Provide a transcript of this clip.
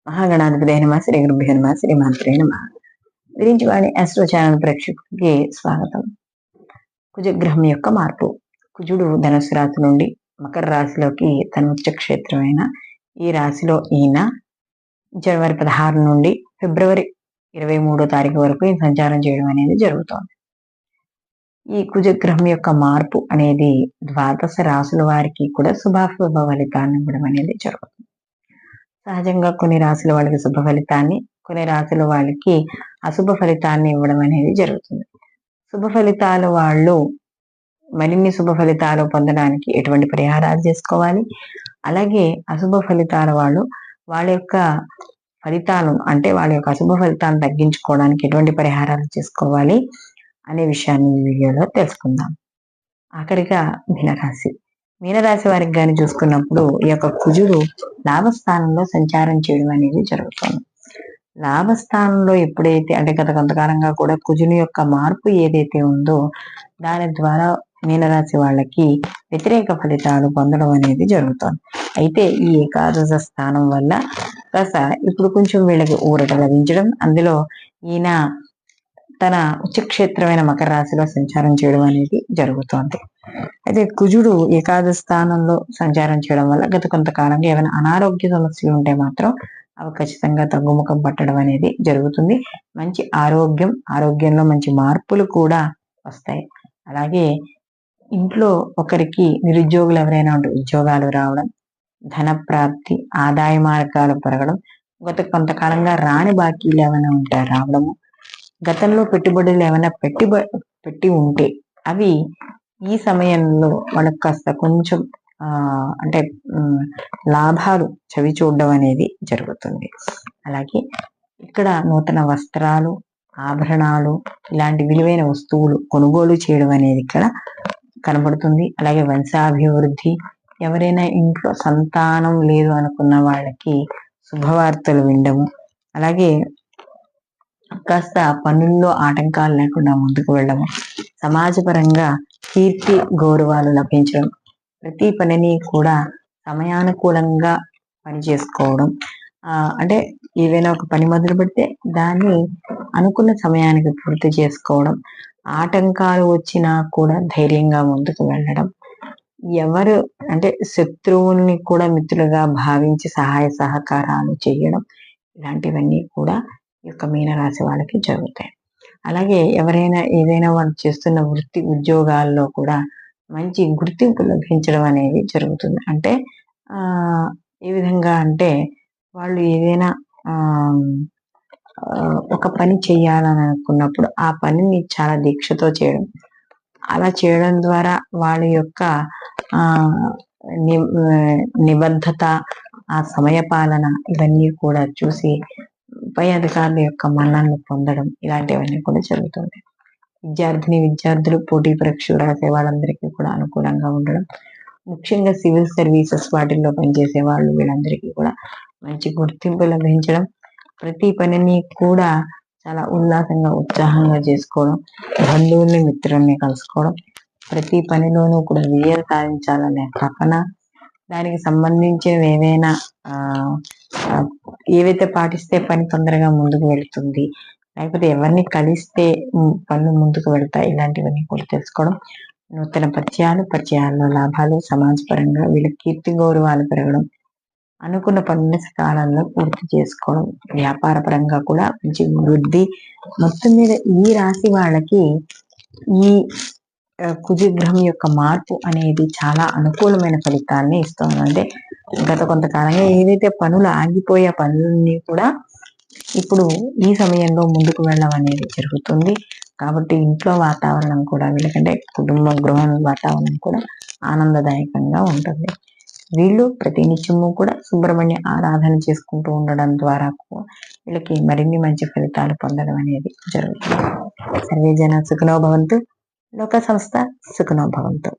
మహాగణాధిపతి నమ శ్రీ గురుభ్యో నమ శ్రీమాత్రే నమ. గురించివాణి ఆస్ట్రో ఛానల్ ప్రేక్షకులకి స్వాగతం. కుజగ్రహం యొక్క మార్పు. కుజుడు ధనుసు రాశి నుండి మకర రాశిలోకి తన ఉచ్చ క్షేత్రమైన ఈ రాశిలో ఈయన జనవరి 16 నుండి ఫిబ్రవరి 23వ తారీఖు వరకు ఈ సంచారం చేయడం అనేది జరుగుతోంది. ఈ కుజగ్రహం యొక్క మార్పు అనేది ద్వాదశ రాశుల వారికి కూడా శుభాశుభ ఫలితాన్ని ఇవ్వడం అనేది జరుగుతుంది. సహజంగా కొన్ని రాశుల వాళ్ళకి శుభ ఫలితాన్ని, కొన్ని రాశుల వాళ్ళకి అశుభ ఫలితాన్ని ఇవ్వడం అనేది జరుగుతుంది. శుభ ఫలితాలు వాళ్ళు మరిన్ని శుభ ఫలితాలు పొందడానికి ఎటువంటి పరిహారాలు చేసుకోవాలి, అలాగే అశుభ ఫలితాల వాళ్ళు వాళ్ళ యొక్క ఫలితాలను అంటే వాళ్ళ యొక్క అశుభ ఫలితాలను తగ్గించుకోవడానికి ఎటువంటి పరిహారాలు చేసుకోవాలి అనే విషయాన్ని ఈ వీడియోలో తెలుసుకుందాం. ఆఖరిగా మీనరాశి. మీనరాశి వారికి కానీ చూసుకున్నప్పుడు ఈ యొక్క కుజుడు లాభస్థానంలో సంచారం చేయడం అనేది జరుగుతుంది. లాభస్థానంలో ఎప్పుడైతే అంటే గత కొంతకాలంగా కూడా కుజుని యొక్క మార్పు ఏదైతే ఉందో దాని ద్వారా మీనరాశి వాళ్ళకి వ్యతిరేక ఫలితాలు పొందడం అనేది జరుగుతుంది. అయితే ఈ ఏకాదశ స్థానం వల్ల కాస్త ఇప్పుడు కొంచెం వీళ్ళకి ఊరట లభించడం, అందులో ఈయన తన ఉచ్చక్షేత్రమైన మకర రాశిలో సంచారం చేయడం అనేది జరుగుతోంది. అయితే కుజుడు ఏకాదశ స్థానంలో సంచారం చేయడం వల్ల గత కొంతకాలంగా ఏమైనా అనారోగ్య సమస్యలు ఉంటే మాత్రం అవి ఖచ్చితంగా తగ్గుముఖం పట్టడం అనేది జరుగుతుంది. మంచి ఆరోగ్యంలో మంచి మార్పులు కూడా వస్తాయి. అలాగే ఇంట్లో ఒకరికి నిరుద్యోగులు ఎవరైనా ఉంటే ఉద్యోగాలు రావడం, ధన ప్రాప్తి, ఆదాయ మార్గాలు పెరగడం, గత కొంతకాలంగా రాని బాకీలు ఏమైనా ఉంటే రావడము, గతంలో పెట్టుబడులు ఏమైనా పెట్టి ఉంటే అవి ఈ సమయంలో వాళ్ళకి కాస్త కొంచెం అంటే లాభాలు చవి చూడడం అనేది జరుగుతుంది. అలాగే ఇక్కడ నూతన వస్త్రాలు, ఆభరణాలు, ఇలాంటి విలువైన వస్తువులు కొనుగోలు చేయడం అనేది ఇక్కడ కనబడుతుంది. అలాగే వంశాభివృద్ధి, ఎవరైనా ఇంట్లో సంతానం లేదు అనుకున్న వాళ్ళకి శుభవార్తలు వినడము, అలాగే కాస్త పనుల్లో ఆటంకాలు లేకుండా ముందుకు వెళ్ళడము, సమాజపరంగా కీర్తి గౌరవాలు లభించడం, ప్రతి పనిని కూడా సమయానుకూలంగా పని చేసుకోవడం, అంటే ఏదైనా ఒక పని మొదలు పెడితే దాన్ని అనుకున్న సమయానికి పూర్తి చేసుకోవడం, ఆటంకాలు వచ్చినా కూడా ధైర్యంగా ముందుకు వెళ్ళడం, ఎవరు అంటే శత్రువుల్ని కూడా మిత్రులుగా భావించి సహాయ సహకారాలు చేయడం, ఇలాంటివన్నీ కూడా ఈ యొక్క మీనరాశి వాళ్ళకి జరుగుతాయి. అలాగే ఎవరైనా ఏదైనా వాళ్ళు చేస్తున్న వృత్తి ఉద్యోగాల్లో కూడా మంచి గుర్తింపు లభించడం అనేది జరుగుతుంది. అంటే ఏ విధంగా అంటే వాళ్ళు ఏదైనా ఒక పని చేయాలని అనుకున్నప్పుడు ఆ పనిని చాలా దీక్షతో చేయడం, అలా చేయడం ద్వారా వాళ్ళ యొక్క నిబద్ధత, ఆ సమయపాలన ఇవన్నీ కూడా చూసి పై అధికారుల యొక్క మన్ననలు పొందడం, ఇలాంటివన్నీ కూడా జరుగుతుంది. విద్యార్థులు పోటీ పరీక్షలు రాసే వాళ్ళందరికీ కూడా అనుకూలంగా ఉండడం, ముఖ్యంగా సివిల్ సర్వీసెస్ వాటిల్లో పనిచేసే వాళ్ళు వీళ్ళందరికీ కూడా మంచి గుర్తింపు లభించడం, ప్రతి పనిని కూడా చాలా ఉల్లాసంగా ఉత్సాహంగా చేసుకోవడం, బంధువుల్ని మిత్రుల్ని కలుసుకోవడం, ప్రతి పనిలోనూ కూడా విజయం సాధించాలనే తపన, దానికి సంబంధించినవి ఏవైతే పాటిస్తే పని తొందరగా ముందుకు వెళుతుంది, లేకపోతే ఎవరిని కలిస్తే పనులు ముందుకు వెళ్తాయి, ఇలాంటివన్నీ కూడా తెలుసుకోవడం, నూతన పరిచయాల్లో లాభాలు, సమాజపరంగా వీళ్ళ కీర్తి గౌరవాలు పెరగడం, అనుకున్న పనుల కాలంలో పూర్తి చేసుకోవడం, వ్యాపార పరంగా కూడా మంచి వృద్ధి. మొత్తం మీద ఈ రాశి వాళ్ళకి ఈ కుజగ్రహం యొక్క మార్పు అనేది చాలా అనుకూలమైన ఫలితాన్ని ఇస్తుంది. అంటే గత కొంతకాలంగా ఏదైతే పనులు ఆగిపోయే పనులన్నీ కూడా ఇప్పుడు ఈ సమయంలో ముందుకు వెళ్ళడం అనేది జరుగుతుంది. కాబట్టి ఇంట్లో వాతావరణం కూడా వీళ్ళకంటే గృహ వాతావరణం కూడా ఆనందదాయకంగా ఉంటుంది. వీళ్ళు ప్రతి నిత్యము కూడా సుబ్రహ్మణ్య ఆరాధన చేసుకుంటూ ఉండడం ద్వారా వీళ్ళకి మరిన్ని మంచి ఫలితాలు పొందడం అనేది జరుగుతుంది. సర్వే జన సుఖినో భవంతు, లోక సంస్థ సుఖినో భవంతు.